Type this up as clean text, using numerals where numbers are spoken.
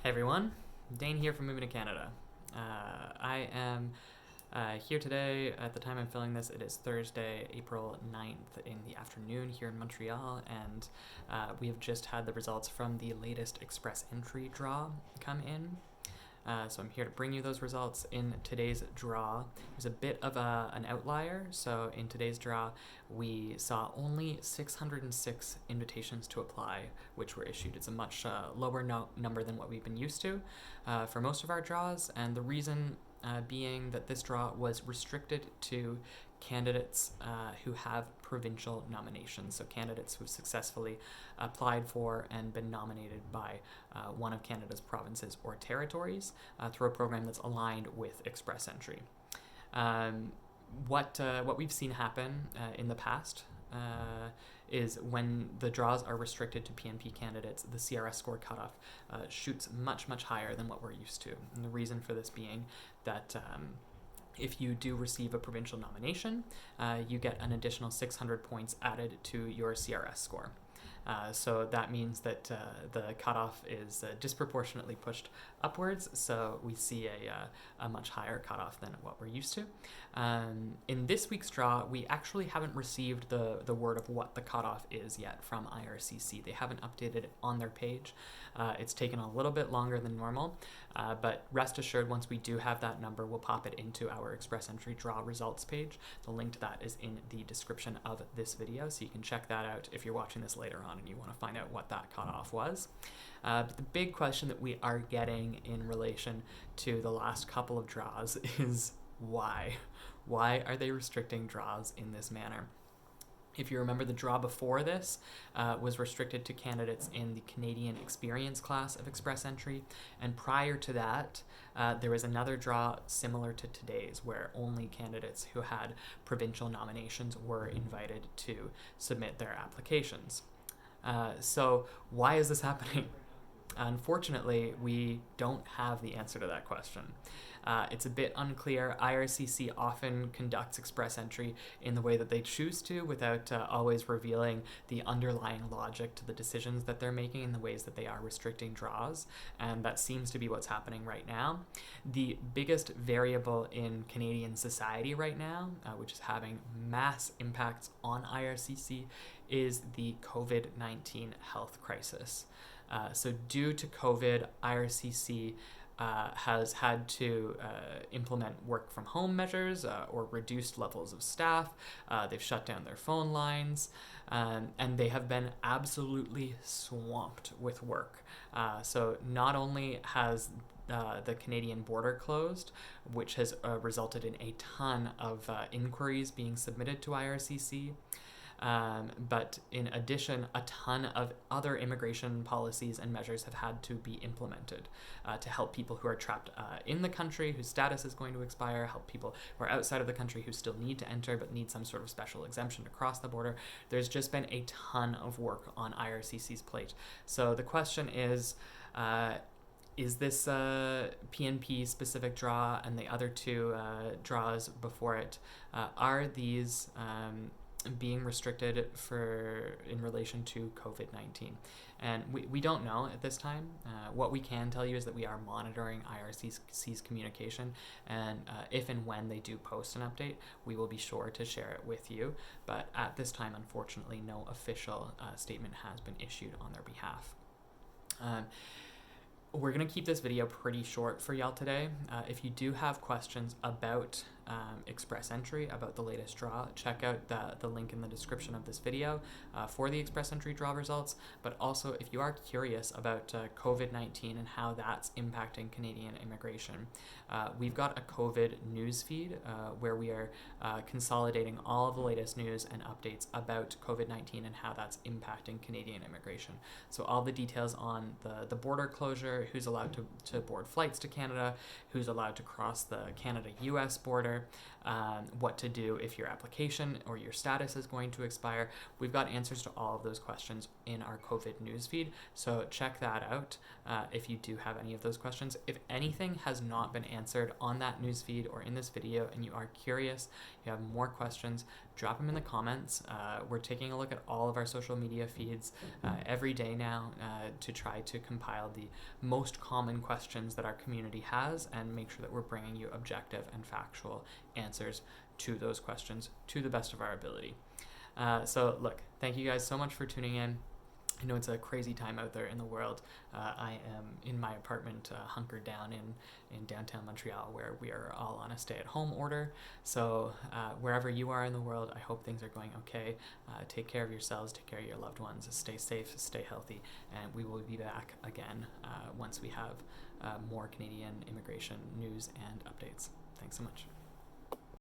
Hey everyone, Dane here from Moving to Canada. I am here today. At the time I'm filming this, it is Thursday, April 9th in the afternoon here in Montreal, and we have just had the results from the latest express entry draw come in. So I'm here to bring you those results. In today's draw, there's a bit of an outlier. So in today's draw, we saw only 606 invitations to apply, which were issued. It's a much lower number than what we've been used to for most of our draws. And the reason being that this draw was restricted to candidates who have provincial nominations, so candidates who've successfully applied for and been nominated by one of Canada's provinces or territories through a program that's aligned with express entry. What we've seen happen in the past is when the draws are restricted to PNP candidates, the CRS score cutoff shoots much higher than what we're used to. And the reason for this being that if you do receive a provincial nomination, you get an additional 600 points added to your CRS score. So that means that the cutoff is disproportionately pushed upwards, so we see a much higher cutoff than what we're used to. In this week's draw, we actually haven't received the word of what the cutoff is yet from IRCC. They haven't updated it on their page. It's taken a little bit longer than normal, but rest assured, once we do have that number, we'll pop it into our express entry draw results page. The link to that is in the description of this video, so you can check that out if you're watching this later on and you want to find out what that cutoff was. But the big question that we are getting in relation to the last couple of draws is why? Why are they restricting draws in this manner? If you remember, the draw before this was restricted to candidates in the Canadian experience class of express entry, and prior to that, there was another draw similar to today's where only candidates who had provincial nominations were invited to submit their applications. So why is this happening? Unfortunately, we don't have the answer to that question. It's a bit unclear. IRCC often conducts express entry in the way that they choose to without always revealing the underlying logic to the decisions that they're making in the ways that they are restricting draws, and that seems to be what's happening right now. The biggest variable in Canadian society right now, which is having mass impacts on IRCC, is the COVID-19 health crisis. So due to COVID, IRCC has had to implement work from home measures or reduced levels of staff. They've shut down their phone lines, and they have been absolutely swamped with work. So not only has the Canadian border closed, which has resulted in a ton of inquiries being submitted to IRCC, but in addition, a ton of other immigration policies and measures have had to be implemented to help people who are trapped in the country, whose status is going to expire, help people who are outside of the country who still need to enter but need some sort of special exemption to cross the border. There's just been a ton of work on IRCC's plate. So the question is this PNP specific draw and the other two draws before it, are these being restricted in relation to COVID-19? And we don't know at this time. What we can tell you is that we are monitoring IRCC's communication, and if and when they do post an update, we will be sure to share it with you. But at this time, unfortunately, no official statement has been issued on their behalf. We're going to keep this video pretty short for y'all today. If you do have questions about express entry, about the latest draw, check out the link in the description of this video for the express entry draw results. But also, if you are curious about COVID-19 and how that's impacting Canadian immigration, we've got a COVID news feed where we are consolidating all of the latest news and updates about COVID-19 and how that's impacting Canadian immigration. So all the details on the border closure, who's allowed to board flights to Canada, who's allowed to cross the Canada-US border, what to do if your application or your status is going to expire. We've got answers to all of those questions in our COVID newsfeed, so check that out if you do have any of those questions. If anything has not been answered on that newsfeed or in this video and you are curious, you have more questions, drop them in the comments. We're taking a look at all of our social media feeds every day now to try to compile the most common questions that our community has and make sure that we're bringing you objective and factual answers to those questions to the best of our ability. So look, thank you guys so much for tuning in. I know it's a crazy time out there in the world. I am in my apartment, hunkered down in downtown Montreal, where we are all on a stay-at-home order. So wherever you are in the world, I hope things are going okay. Take care of yourselves, take care of your loved ones, stay safe, stay healthy, and we will be back again once we have more Canadian immigration news and updates. Thanks so much.